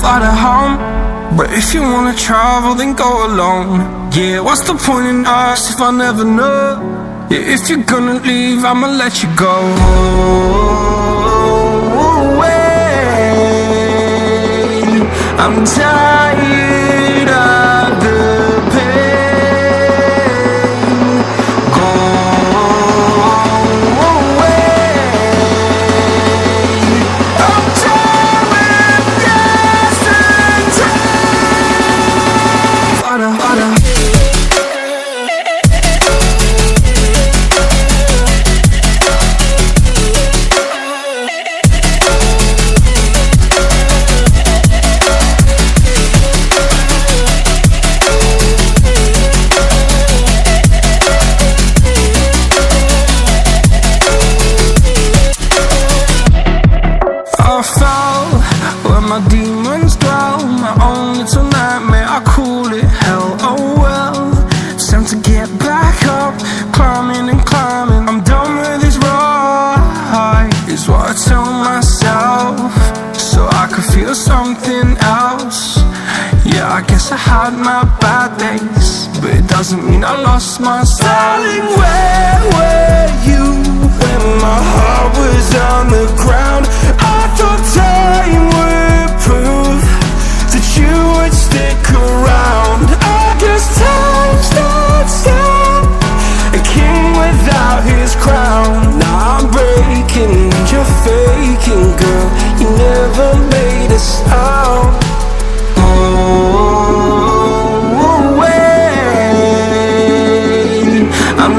fly to home. But if you wanna travel, then go alone. Yeah, what's the point in us if I never know? Yeah, if you're gonna leave, I'ma let you go. I'm tired of the pain. Go away. I'm tired with yesterday. Fada, fada. I fell where my demons dwell. My own little nightmare, I call it hell. Oh well, it's time to get back up. Climbing and climbing, I'm done with this ride, is what I tell myself, so I could feel something else. Yeah, I guess I had my bad days, but it doesn't mean I lost my style. Darling, where were you when my heart was on the ground? I thought time would prove that you would stick around. I guess time stood still, a king without his crown. Now I'm breaking and you're faking, girl. You never made a sound. Oh, wait, I'm